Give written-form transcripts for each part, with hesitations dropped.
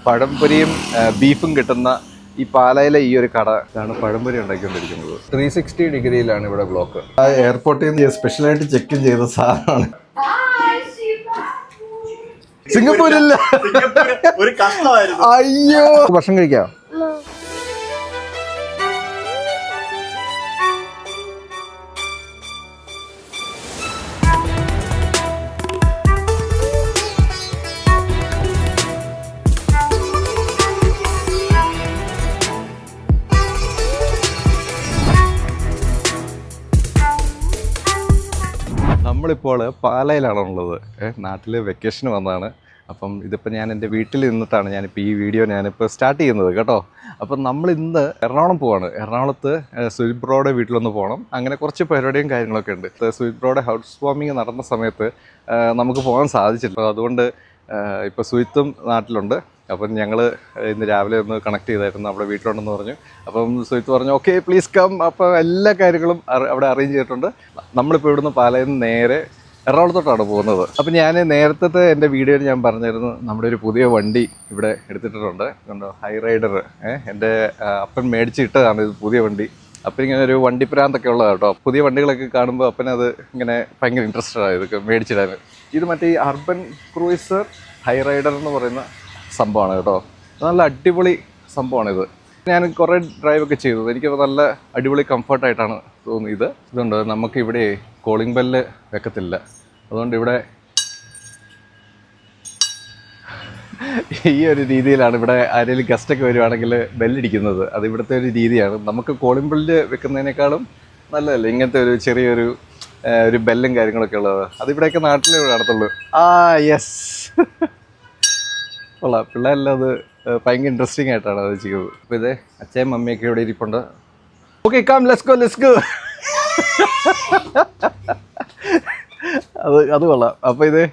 പഴംപൊരിയും ബീഫും കിട്ടുന്ന ഈ പാലയിലെ ഈ ഒരു കട ആണ് പഴംപൊരി ഉണ്ടാക്കിക്കൊണ്ടിരിക്കുന്നത്. 360 ഡിഗ്രിയിലാണ് ഇവിടെ ബ്ലോക്ക്. എയർപോർട്ടിൽ നിന്ന് സ്പെഷ്യലായിട്ട് ചെക്ക് ഇൻ ചെയ്ത സാധനമാണ്. സിംഗപ്പൂരില്ല, ഒരു കഷ്ടമായിരുന്നു. അയ്യോ. ഭക്ഷണം കഴിക്കാം. നമ്മളിപ്പോൾ പാലയിലാണുള്ളത്. നാട്ടിൽ വെക്കേഷന് വന്നതാണ്. അപ്പം ഇതിപ്പോൾ ഞാൻ എൻ്റെ വീട്ടിൽ നിന്നിട്ടാണ് ഞാനിപ്പോൾ ഈ വീഡിയോ ഞാനിപ്പോൾ സ്റ്റാർട്ട് ചെയ്യുന്നത് കേട്ടോ. അപ്പം നമ്മളിന്ന് എറണാകുളം പോവാണ്. എറണാകുളത്ത് സുജിത് ബ്രോയുടെ വീട്ടിലൊന്ന് പോകണം. അങ്ങനെ കുറച്ച് പരിപാടിയും കാര്യങ്ങളൊക്കെ ഉണ്ട്. സുജിത് ബ്രോയുടെ ഹൗസ് വാമിങ് നടന്ന സമയത്ത് നമുക്ക് പോകാൻ സാധിച്ചില്ല. അതുകൊണ്ട് ഇപ്പോൾ സുജിത്തും നാട്ടിലുണ്ട്. അപ്പം ഞങ്ങൾ ഇന്ന് രാവിലെ ഒന്ന് കണക്ട് ചെയ്തായിരുന്നു, അവിടെ വീട്ടിലുണ്ടെന്ന് പറഞ്ഞു. അപ്പം സുജിത്ത് പറഞ്ഞു ഓക്കെ പ്ലീസ് കം. അപ്പോൾ എല്ലാ കാര്യങ്ങളും അവിടെ അറേഞ്ച് ചെയ്തിട്ടുണ്ട്. നമ്മളിപ്പോൾ ഇവിടുന്ന് പാലയിൽ നിന്ന് നേരെ എറണാകുളത്തോട്ടാണ് പോകുന്നത്. അപ്പം ഞാൻ നേരത്തെ എൻ്റെ വീഡിയോയിൽ ഞാൻ പറഞ്ഞിരുന്നു നമ്മുടെ ഒരു പുതിയ വണ്ടി ഇവിടെ എടുത്തിട്ടുണ്ട്. കണ്ടോ, ഹൈ റൈഡർ. എൻ്റെ അപ്പൻ മേടിച്ചിട്ടതാണ് ഇത് പുതിയ വണ്ടി. അപ്പം ഇങ്ങനെ ഒരു വണ്ടി പ്രാന്തൊക്കെ ഉള്ളതാണ് കേട്ടോ. പുതിയ വണ്ടികളൊക്കെ കാണുമ്പോൾ അപ്പനത് ഇങ്ങനെ ഭയങ്കര ഇൻട്രസ്റ്റഡ് ആയത് ഇതൊക്കെ മേടിച്ചിടാൻ. ഇത് മറ്റേ ഈ അർബൻ ക്രൂയിസർ ഹൈ റൈഡർ എന്ന് പറയുന്ന സംഭവമാണ് കേട്ടോ. നല്ല അടിപൊളി സംഭവമാണിത്. ഞാൻ കുറേ ഡ്രൈവൊക്കെ ചെയ്തത്, എനിക്ക് നല്ല അടിപൊളി കംഫർട്ടായിട്ടാണ് തോന്നിയത്. ഇതുണ്ട്, നമുക്കിവിടെ കോളിംഗ് ബെല്ല് വെക്കത്തില്ല. അതുകൊണ്ട് ഇവിടെ ഈ ഒരു രീതിയിലാണ് ഇവിടെ ആരെങ്കിലും ഗസ്റ്റൊക്കെ വരുവാണെങ്കിൽ ബെല്ലടിക്കുന്നത്. അത് ഇവിടുത്തെ ഒരു രീതിയാണ്. നമുക്ക് കോളിംഗ് ബെല്ല് വെക്കുന്നതിനേക്കാളും നല്ലതല്ലേ ഇങ്ങനത്തെ ഒരു ചെറിയൊരു ബെല്ലും കാര്യങ്ങളൊക്കെ ഉള്ളത്. അതിവിടെയൊക്കെ നാട്ടിലേ നടത്തുള്ളൂ. യെസ് കൊള്ളാം. പിള്ളേരെല്ലാം അത് ഭയങ്കര ഇൻട്രസ്റ്റിംഗ് ആയിട്ടാണ് അത് ചെയ്യുന്നത്. അപ്പോൾ ഇത് അച്ഛയും മമ്മിയൊക്കെ ഇവിടെ ഇരിപ്പുണ്ട്. Okay come let's go. അത് കൊള്ളാം. അപ്പോൾ ഇത്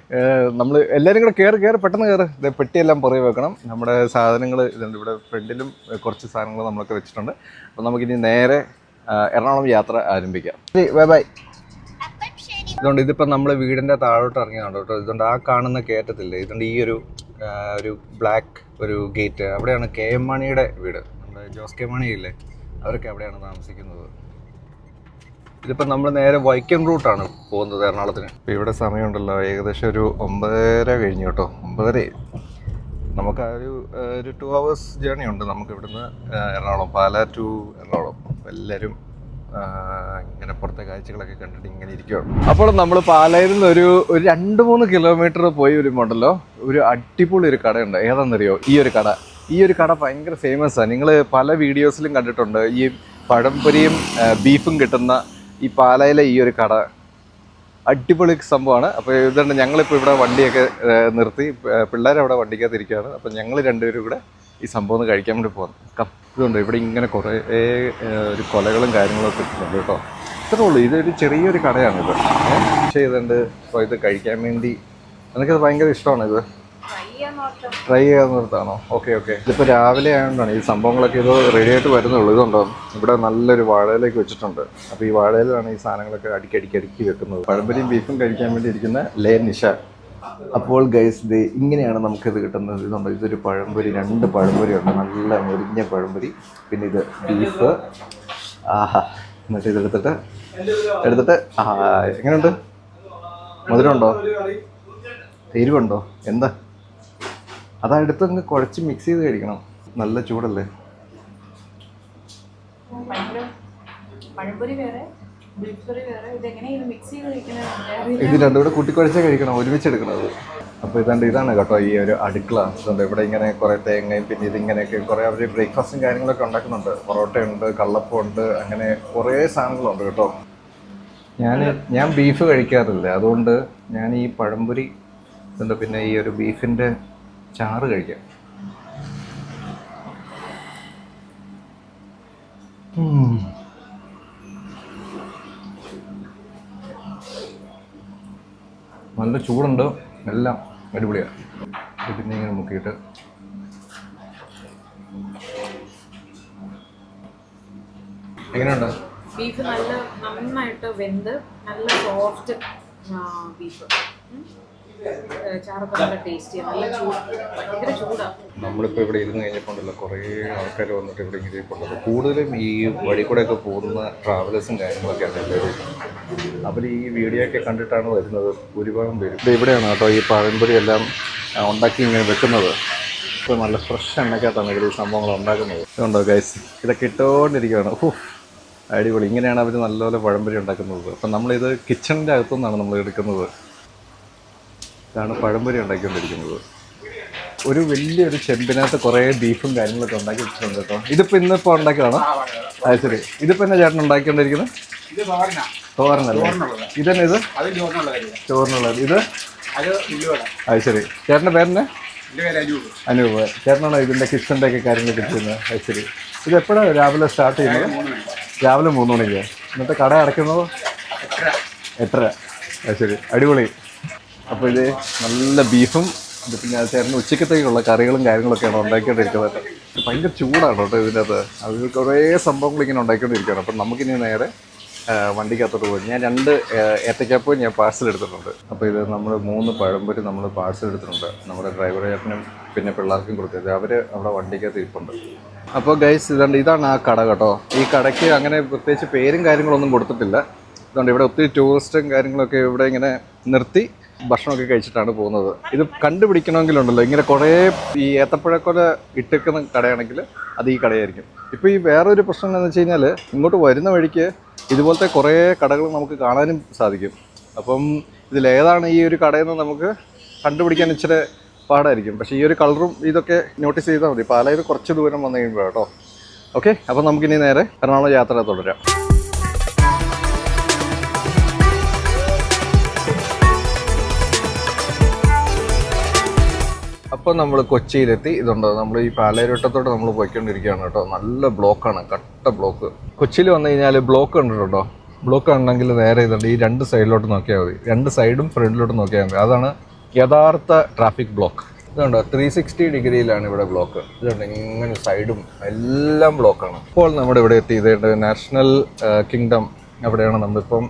നമ്മൾ എല്ലാവരും കൂടെ കയറി പെട്ടെന്ന് കയറ്. ഇത് പെട്ടിയെല്ലാം പുറകെ വെക്കണം. നമ്മുടെ സാധനങ്ങൾ ഇതുണ്ട്. ഇവിടെ ഫ്രണ്ടിലും കുറച്ച് സാധനങ്ങൾ നമ്മളൊക്കെ വെച്ചിട്ടുണ്ട്. അപ്പോൾ നമുക്കിനി നേരെ എറണാകുളം യാത്ര ആരംഭിക്കാം. Bye bye. ഇതുകൊണ്ട് ഇതിപ്പോൾ നമ്മൾ വീടിൻ്റെ താഴോട്ട് ഇറങ്ങിയാണ് കേട്ടോ. ഇതുകൊണ്ട് ആ കാണുന്ന കയറ്റത്തില്ലേ, ഇതുകൊണ്ട് ഈ ഒരു ബ്ലാക്ക് ഒരു ഗേറ്റ്, അവിടെയാണ് കെ എം മാണിയുടെ വീട്. നമ്മുടെ ജോസ് കെ മാണി ഇല്ലേ, അവരൊക്കെ അവിടെയാണ് താമസിക്കുന്നത്. ഇതിപ്പോൾ നമ്മൾ നേരെ വൈക്കം റൂട്ടാണ് പോകുന്നത് എറണാകുളത്തിന്. ഇപ്പോൾ ഇവിടെ സമയമുണ്ടല്ലോ, ഏകദേശം ഒരു 9:30 കഴിഞ്ഞു കേട്ടോ. 9:30. നമുക്ക് ആ ഒരു 2 hours ജേർണി ഉണ്ട് നമുക്ക് ഇവിടുന്ന് എറണാകുളം, പാലാ ടു എറണാകുളം. അപ്പോൾ എല്ലാവരും ഇങ്ങനെ പുറത്തെ കാഴ്ചകളൊക്കെ കണ്ടിട്ട് ഇങ്ങനെ ഇരിക്കുകയാണ്. അപ്പോൾ നമ്മൾ പാലയിൽ നിന്ന് ഒരു 2-3 കിലോമീറ്റർ പോയി വരുമ്പോണ്ടല്ലോ ഒരു അടിപൊളി ഒരു കടയുണ്ട്. ഏതാണെന്നറിയോ? ഈ ഒരു കട ഭയങ്കര ഫേമസ് ആണ്. നിങ്ങൾ പല വീഡിയോസിലും കണ്ടിട്ടുണ്ട്. ഈ പഴംപൊരിയും ബീഫും കിട്ടുന്ന ഈ പാലയിലെ ഈ ഒരു കട അടിപൊളി സംഭവമാണ്. അപ്പോൾ ഇതുണ്ട്, ഞങ്ങളിപ്പോൾ ഇവിടെ വണ്ടിയൊക്കെ നിർത്തി, പിള്ളേരവിടെ വണ്ടിക്കകത്തിരിക്കുകയാണ്. അപ്പോൾ ഞങ്ങൾ രണ്ടുപേരും കൂടെ ഈ സംഭവം ഒന്ന് കഴിക്കാൻ വേണ്ടി പോകുന്നു. ഇതുണ്ട്, ഇവിടെ ഇങ്ങനെ കുറേ ഒരു കൊലകളും കാര്യങ്ങളൊക്കെ ഉണ്ട് കേട്ടോ. ഇത്രേ ഉള്ളൂ. ഇതൊരു ചെറിയൊരു കടയാണിത്. പക്ഷേ ഇതുണ്ട്. അപ്പോൾ ഇത് കഴിക്കാൻ വേണ്ടി എനിക്കത് ഭയങ്കര ഇഷ്ടമാണ്. ഇത് ട്രൈ ചെയ്യാൻ നിർത്താണോ? ഓക്കെ. ഇതിപ്പോൾ രാവിലെ ആയതുകൊണ്ടാണ് ഈ സംഭവങ്ങളൊക്കെ ഇത് റെഡി ആയിട്ട് വരുന്നുള്ളൂ. ഇതുണ്ടോ, ഇവിടെ നല്ലൊരു വാഴയിലേക്ക് വെച്ചിട്ടുണ്ട്. അപ്പോൾ ഈ വാഴയിലാണ് ഈ സാധനങ്ങളൊക്കെ അടുക്കി വെക്കുന്നത്. പഴംപൊരിയും ബീഫും കഴിക്കാൻ വേണ്ടി ഇരിക്കുന്ന ലേ നിഷ. അപ്പോൾ ഗൈസ് ഇത് ഇങ്ങനെയാണ് നമുക്കിത് കിട്ടുന്നത്. ഇതുണ്ട്, ഇതൊരു പഴംപൊരി, 2 പഴംപൊരി ഉണ്ട്, നല്ല മുരിഞ്ഞ പഴംപൊരി. പിന്നെ ഇത് ബീഫ്. എന്നിട്ട് ഇതെടുത്തിട്ട് എങ്ങനെയുണ്ട്? മധുരമുണ്ടോ? എരിവുണ്ടോ? എന്താ? അതാ എടുത്തങ്ങ് കുഴച്ച് മിക്സ് ചെയ്ത് കഴിക്കണം. നല്ല ചൂടല്ലേ. ഇത് രണ്ടും കൂടെ കൂട്ടിക്കുഴച്ചേ കഴിക്കണം, ഒരുമിച്ചെടുക്കണം. അപ്പോൾ ഇതാണ് കേട്ടോ ഈ ഒരു അടുക്കള. ഇതുണ്ട്, ഇവിടെ ഇങ്ങനെ കുറേ തേങ്ങയും പിന്നെ ഇതിങ്ങനെയൊക്കെ കുറേ അവർ ബ്രേക്ക്ഫാസ്റ്റും കാര്യങ്ങളൊക്കെ ഉണ്ടാക്കുന്നുണ്ട്. പൊറോട്ടയുണ്ട്, കള്ളപ്പമുണ്ട്, അങ്ങനെ കുറേ സാധനങ്ങളുണ്ട് കേട്ടോ. ഞാൻ ബീഫ് കഴിക്കാറില്ല, അതുകൊണ്ട് ഞാൻ ഈ പഴംപൊരി ഇതുണ്ട്, പിന്നെ ഈ ഒരു ബീഫിൻ്റെ ചാറ് കഴിക്കാം. നല്ല ചൂടുണ്ട്, എല്ലാം അടിപൊളിയാണ്. പിന്നെ ഇങ്ങനെ മുക്കിയിട്ട് എങ്ങനെയുണ്ട്? ബീഫ് നന്നായിട്ട് വെന്ത് നല്ല സോഫ്റ്റ് ബീഫ്. ചാറൊക്കെ നല്ല ടേസ്റ്റി, നല്ല ചൂട്, ഭയങ്കര ചൂടാണ്. നമ്മളിപ്പോൾ ഇവിടെ ഇരുന്ന് കഴിഞ്ഞപ്പോണ്ടല്ലോ കുറേ ആൾക്കാർ വന്നിട്ട് ഇവിടെ ഇങ്ങനെ ഇരിപ്പുണ്ട്. കൂടുതലും ഈ വഴി കൂടെയൊക്കെ പോകുന്ന ട്രാവലേഴ്സും കാര്യങ്ങളൊക്കെയാണ് എല്ലാവരും. അവർ ഈ വീഡിയോ ഒക്കെ കണ്ടിട്ടാണ് വരുന്നത് ഭൂരിഭാഗം പേരും. ഇത് ഇവിടെയാണ് കേട്ടോ ഈ പഴംപൊരി എല്ലാം ഉണ്ടാക്കി ഇങ്ങനെ വെക്കുന്നത്. ഇപ്പോൾ നല്ല ഫ്രഷ് എണ്ണയ്ക്കകത്താണ് ഇവർ ഈ സംഭവങ്ങൾ ഉണ്ടാക്കുന്നത്. ഇതുണ്ടോ ഗൈസ്, ഇതൊക്കെ ഇട്ടുകൊണ്ടിരിക്കുകയാണ്. അടിപൊളി. ഇങ്ങനെയാണ് അവർ നല്ലപോലെ പഴംപൊരി ഉണ്ടാക്കുന്നത്. അപ്പം നമ്മളിത് കിച്ചണിൻ്റെ അകത്തുനിന്നാണ് നമ്മൾ എടുക്കുന്നത്. ഇതാണ് പഴംപൊരി ഉണ്ടാക്കിക്കൊണ്ടിരിക്കുന്നത്. ഒരു വലിയൊരു ചെമ്പിനകത്ത് കുറേ ബീഫും കാര്യങ്ങളൊക്കെ ഉണ്ടാക്കി വെച്ചിട്ടുണ്ട് കേട്ടോ. ഇതിപ്പോൾ ഇന്നിപ്പോൾ ഉണ്ടാക്കിയതാണോ? അത് ശരി. ഇതിപ്പോൾ എന്നാ ചേട്ടൻ ഉണ്ടാക്കിക്കൊണ്ടിരിക്കുന്നത്? തോരനല്ലേ? ഇതന്നെ ഇത് ചോറിനുള്ളത്. ഇത് അത് ശരി. ചേട്ടൻ്റെ പേരെന്നെ? അനൂപ്. ചേട്ടനാണോ ഇതിൻ്റെ കിച്ചണിൻ്റെ ഒക്കെ കാര്യങ്ങളൊക്കെ ചെയ്യുന്നത്? അത് ശരി. ഇത് എപ്പോഴാണ് രാവിലെ സ്റ്റാർട്ട് ചെയ്യുന്നത്? രാവിലെ 3 മണിക്ക്. ഇന്നത്തെ കട അടയ്ക്കുന്നത് 8:30. അത് ശരി, അടിപൊളി. അപ്പോൾ ഇത് നല്ല ബീഫും പിന്നെ ചേട്ടന് ഉച്ചക്കത്തേക്കുള്ള കറികളും കാര്യങ്ങളൊക്കെയാണ് ഉണ്ടാക്കിക്കൊണ്ടിരിക്കുന്നത്. ഭയങ്കര ചൂടാണ് കേട്ടോ ഇതിൻ്റെ അകത്ത്. അത് കുറേ സംഭവങ്ങൾ ഇങ്ങനെ ഉണ്ടാക്കിക്കൊണ്ടിരിക്കുകയാണ്. അപ്പം നമുക്കിനി നേരെ വണ്ടിക്കകത്തോട്ട് പോയി. ഞാൻ 2 ഏത്തക്കാപ്പവും ഞാൻ പാഴ്സൽ എടുത്തിട്ടുണ്ട്. അപ്പോൾ ഇത് നമ്മൾ 3 പഴംപൊരി നമ്മൾ പാഴ്സൽ എടുത്തിട്ടുണ്ട്. നമ്മുടെ ഡ്രൈവർ ചേട്ടനും പിന്നെ പിള്ളേർക്കും കൊടുത്തത്. അവർ അവിടെ വണ്ടിക്കകത്ത് ഇരിപ്പുണ്ട്. അപ്പോൾ ഗൈസ് ഇതാണ് ആ കട കേട്ടോ. ഈ കടയ്ക്ക് അങ്ങനെ പ്രത്യേകിച്ച് പേരും കാര്യങ്ങളൊന്നും കൊടുത്തിട്ടില്ല. അതുകൊണ്ട് ഇവിടെ ഒത്തിരി ടൂറിസ്റ്റും കാര്യങ്ങളൊക്കെ ഇവിടെ ഇങ്ങനെ നിർത്തി ഭക്ഷണമൊക്കെ കഴിച്ചിട്ടാണ് പോകുന്നത്. ഇത് കണ്ടുപിടിക്കണമെങ്കിലുണ്ടല്ലോ ഇങ്ങനെ കുറേ ഈ ഏത്തപ്പഴക്കൊല ഇട്ടിരിക്കുന്ന കടയാണെങ്കിൽ അത് ഈ കടയായിരിക്കും. ഇപ്പോൾ ഈ വേറൊരു പ്രശ്നം എന്താണെന്ന് വെച്ച് കഴിഞ്ഞാൽ ഇങ്ങോട്ട് വരുന്ന വഴിക്ക് ഇതുപോലത്തെ കുറേ കടകൾ നമുക്ക് കാണാനും സാധിക്കും. അപ്പം ഇതിലേതാണ് ഈ ഒരു കടയെന്ന് നമുക്ക് കണ്ടുപിടിക്കാൻ ഇച്ചിരി പാടായിരിക്കും. പക്ഷേ ഈ ഒരു കളറും ഇതൊക്കെ നോട്ടീസ് ചെയ്താൽ മതി. പാലായിൽ കുറച്ച് ദൂരം വന്നു കഴിയുമ്പോൾ കേട്ടോ. ഓക്കെ, അപ്പോൾ നമുക്കിനി നേരെ എറണാകുളം യാത്ര തുടരാം. അപ്പോൾ നമ്മൾ കൊച്ചിയിലെത്തി. ഇതുണ്ടോ നമ്മൾ ഈ പാലാരിവട്ടത്തോട്ട് നമ്മൾ പോയിക്കൊണ്ടിരിക്കുകയാണ് കേട്ടോ. നല്ല ബ്ലോക്കാണ്, കട്ട ബ്ലോക്ക്. കൊച്ചിയിൽ വന്നു കഴിഞ്ഞാൽ ബ്ലോക്ക് കണ്ടിട്ടുണ്ടോ? ബ്ലോക്ക് ഉണ്ടെങ്കിൽ നേരെ ഇതുണ്ട് ഈ 2 സൈഡിലോട്ട് നോക്കിയാൽ മതി. 2 സൈഡും ഫ്രണ്ടിലോട്ട് നോക്കിയാൽ മതി. അതാണ് യഥാർത്ഥ ട്രാഫിക് ബ്ലോക്ക്. ഇതുണ്ടോ 360 ഡിഗ്രിയിലാണ് ഇവിടെ ബ്ലോക്ക്. ഇതുണ്ട് ഇങ്ങനെ സൈഡും എല്ലാം ബ്ലോക്കാണ്. ഇപ്പോൾ നമ്മുടെ ഇവിടെ എത്തിയത് നാഷണൽ കിങ്ഡം അവിടെയാണ് നമ്മളിപ്പം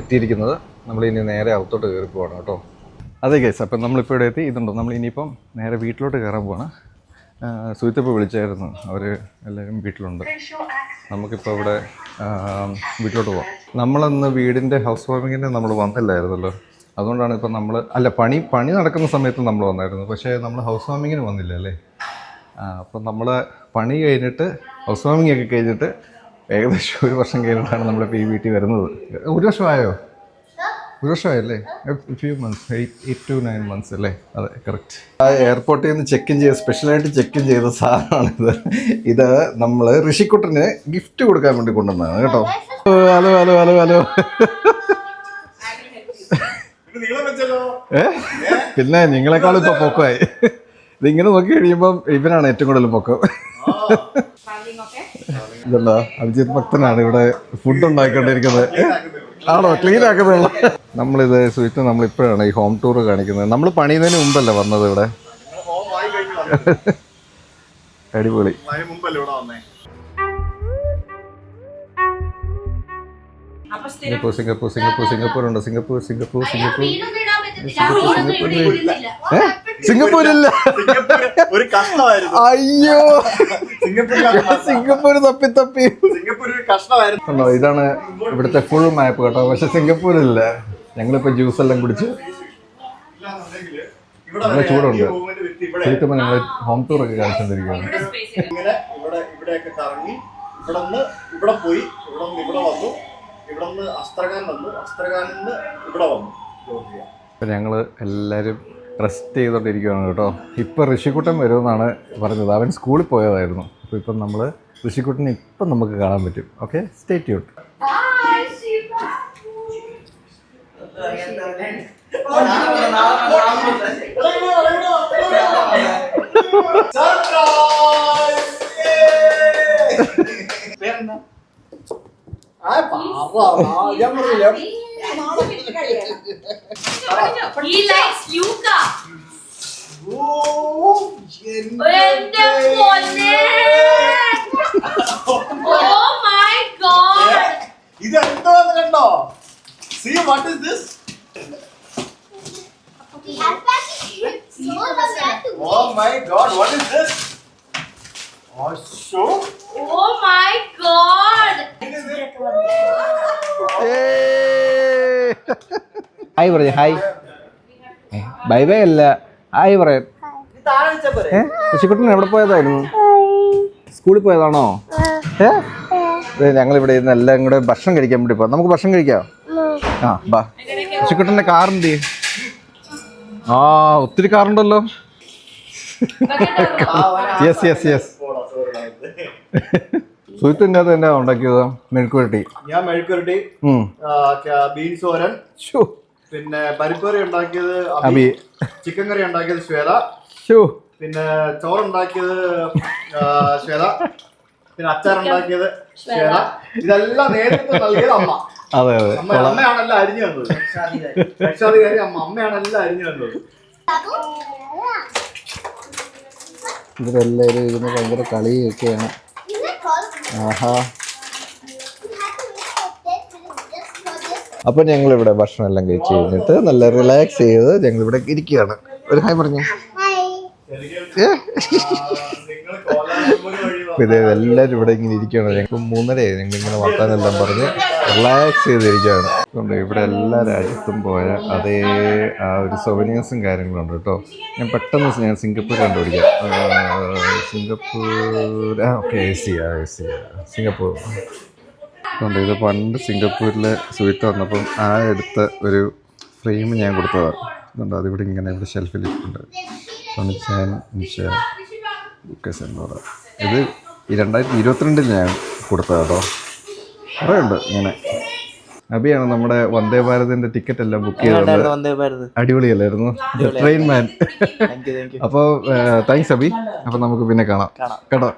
എത്തിയിരിക്കുന്നത്. നമ്മളിനി നേരെ അകത്തോട്ട് കയറി പോവാണ് കേട്ടോ. അതെ ഗൈസ്, അപ്പം നമ്മളിപ്പോൾ ഇവിടെ എത്തി. ഇതുണ്ടോ നമ്മൾ ഇനിയിപ്പം നേരെ വീട്ടിലോട്ട് കയറാൻ പോവാണ്. സുഹൃത്തിപ്പോൾ വിളിച്ചായിരുന്നു, അവർ എല്ലാവരും വീട്ടിലുണ്ട്. നമുക്കിപ്പോൾ ഇവിടെ വീട്ടിലോട്ട് പോവാം. നമ്മളന്ന് വീടിൻ്റെ ഹൗസ് വാമിങ്ങിന് നമ്മൾ വന്നില്ലായിരുന്നല്ലോ. അതുകൊണ്ടാണ് ഇപ്പം നമ്മൾ പണി നടക്കുന്ന സമയത്ത് നമ്മൾ വന്നായിരുന്നു. പക്ഷേ നമ്മൾ ഹൗസ് വാമിങ്ങിന് വന്നില്ല അല്ലേ. അപ്പം നമ്മൾ പണി കഴിഞ്ഞിട്ട് ഹൗസ് വാമിങ് ഒക്കെ കഴിഞ്ഞിട്ട് ഏകദേശം 1 വർഷം കഴിഞ്ഞിട്ടാണ് നമ്മളിപ്പോൾ ഈ വീട്ടിൽ വരുന്നത്. 1 വർഷമായോ? 1 വർഷമായല്ലേ? ഫ്യൂ മന്ത്സ്, 8 to 9 months അല്ലേ? അതെ, കറക്റ്റ്. ആ എയർപോർട്ടിൽ നിന്ന് ചെക്കിൻ ചെയ്ത് സ്പെഷ്യലായിട്ട് ചെക്കിൻ ചെയ്ത സാധനമാണിത്. ഇത് നമ്മൾ ഋഷിക്കുട്ടന് ഗിഫ്റ്റ് കൊടുക്കാൻ വേണ്ടി കൊണ്ടുവന്നതാണ് കേട്ടോ. Hello hello hello hello. പിന്നെ നിങ്ങളെക്കാളും ഇപ്പൊ പൊക്കമായി. ഇതിങ്ങനെ നോക്കി കഴിയുമ്പം ഇവനാണ് ഏറ്റവും കൂടുതൽ പൊക്കം. ഇതല്ലോ അഭിജിത്ത് ഭക്തനാണ് ഇവിടെ ഫുഡ് ഉണ്ടാക്കിക്കൊണ്ടിരിക്കുന്നത്. ആണോ? ക്ലീൻ ആക്കുന്നുള്ളൂ. നമ്മളിത് സുഹൃത്ത് നമ്മളിപ്പോഴാണ് ഈ ഹോം ടൂർ കാണിക്കുന്നത്. നമ്മൾ പണിയുന്നതിന് മുമ്പല്ലേ വന്നത് ഇവിടെ. അടിപൊളി. സിംഗപ്പൂർ സിംഗപ്പൂർ സിംഗപ്പൂർ സിംഗപ്പൂർ ഉണ്ടോ? സിംഗപ്പൂർ സിംഗപ്പൂർ സിംഗപ്പൂർ സിംഗപ്പൂരില്ല. ഒരു കഷ്ടമായിരുന്നു. അയ്യോ, സിംഗപ്പൂർ തപ്പി തപ്പി. സിംഗപ്പൂർ ഒരു കഷ്ടമായിരുന്നു. ഇതാണ് ഇവിടുത്തെ ഫുൾ മാപ്പ് കേട്ടോ. പക്ഷെ സിംഗപ്പൂരില്ല. ഞങ്ങളിപ്പോ ജ്യൂസ് എല്ലാം കുടിച്ച് നല്ല ചൂടുണ്ട്. ശരിക്കും ഞങ്ങൾ ഹോം ടൂർ ഒക്കെ കാണിച്ചുകൊണ്ടിരിക്കുകയാണ്. ഇവിടെയൊക്കെ കറങ്ങി ഇവിടെ പോയി, ഇവിടെ വന്നു, ഇവിടെ അസ്ത്രഖാൻ വന്നു, അസ്ത്രഖാനിൽ നിന്ന് ഇവിടെ വന്നു. അപ്പം ഞങ്ങൾ എല്ലാവരും റെസ്റ്റ് ചെയ്തുകൊണ്ടിരിക്കുകയാണ് കേട്ടോ. ഇപ്പം ഋഷിക്കുട്ടൻ വരുമെന്നാണ് പറഞ്ഞത്. അവൻ സ്കൂളിൽ പോയതായിരുന്നു. അപ്പോൾ ഇപ്പം നമ്മൾ ഋഷിക്കുട്ടനെ ഇപ്പം നമുക്ക് കാണാൻ പറ്റും. Okay, stay tuned. He likes Luca. Oh my god. ഇത് എന്താന്ന് കണ്ടോ? See what is this? Oh my God, what is this? Oh, show. Oh my God! Hi പറഞ്ഞു ഹായ് ബൈ ബൈ അല്ല ഹായ് പറയാൻ ശശിക്കുട്ടൻ എവിടെ പോയതായിരുന്നു സ്കൂളിൽ പോയതാണോ ഞങ്ങളിവിടെ ഇരുന്ന് എല്ലാം കൂടെ ഭക്ഷണം കഴിക്കാൻ വേണ്ടി പോകാം നമുക്ക് ഭക്ഷണം കഴിക്കാം ആ ബാ ശശിക്കുട്ടൻ്റെ കാറുണ്ട് ആ ഒത്തിരി കാറുണ്ടല്ലോ യെസ് യെസ് യെസ് സുഹൃത്തിൻ്റെ അത് എന്നാ ഉണ്ടാക്കിയത് മെഴുക്കുവരട്ടി ഞാൻ മെഴുക്കുരട്ടി ബീൻസ് തോരൻ പിന്നെ പരിപ്പുകറി ഉണ്ടാക്കിയത് അബി ചിക്കൻ കറി ഉണ്ടാക്കിയത് ശ്വേത പിന്നെ ചോറുണ്ടാക്കിയത് ശ്വേത പിന്നെ അച്ചാറുണ്ടാക്കിയത് ശ്വേത ഇതെല്ലാം നേതൃത്വം നൽകിയത് അമ്മ അതെ അതെ അമ്മയാണെല്ലാം അരിഞ്ഞു തന്നത് രക്ഷാധികാരി അമ്മയാണെല്ലാം അരിഞ്ഞു തന്നത് ഇവരെല്ലാവരും ഇരുന്ന് ഭയങ്കര കളിയൊക്കെയാണ് ആഹാ അപ്പൊ ഞങ്ങളിവിടെ ഭക്ഷണം എല്ലാം കഴിച്ച് കഴിഞ്ഞിട്ട് നല്ല റിലാക്സ് ചെയ്ത് ഞങ്ങളിവിടെ ഇരിക്കുകയാണ് ഒരു ഹായ് പറഞ്ഞു എല്ലാവരും ഇവിടെ ഇങ്ങനെ ഇരിക്കുകയാണ് ഞങ്ങൾക്ക് 3:30 ഞങ്ങളിങ്ങനെ വർത്താനെല്ലാം പറഞ്ഞ് റിലാക്സ് ചെയ്തിരിക്കുകയാണ് അതുകൊണ്ട് ഇവിടെ എല്ലാ രാജ്യത്തും പോയ അതേ ആ ഒരു സൊവനീഴ്സും കാര്യങ്ങളുണ്ട് കേട്ടോ ഞാൻ പെട്ടെന്ന് ഞാൻ സിംഗപ്പൂർ കണ്ടുപിടിക്കാം സിംഗപ്പൂർ ഓക്കെ സിംഗപ്പൂർ അതുകൊണ്ട് ഇത് പണ്ട് സിംഗപ്പൂരിലെ സുഹൃത്ത് വന്നപ്പം ആ എടുത്ത ഒരു ഫ്രെയിം ഞാൻ കൊടുത്തതാണ് അതുകൊണ്ട് അതിവിടെ ഇങ്ങനെ ഇവിടെ ഷെൽഫിലിട്ടുണ്ട് ഇത് 2022 ഞാൻ കൊടുത്തത് കേട്ടോ കുറേ ഉണ്ട് ഇങ്ങനെ അബിയാണ് നമ്മുടെ വന്ദേ ഭാരതിന്റെ ടിക്കറ്റ് എല്ലാം ബുക്ക് ചെയ്തത് അടിപൊളിയല്ലായിരുന്നു ട്രെയിൻ മാൻ അപ്പോൾ താങ്ക്സ് അബി അപ്പോൾ നമുക്ക് പിന്നെ കാണാം കേട്ടോ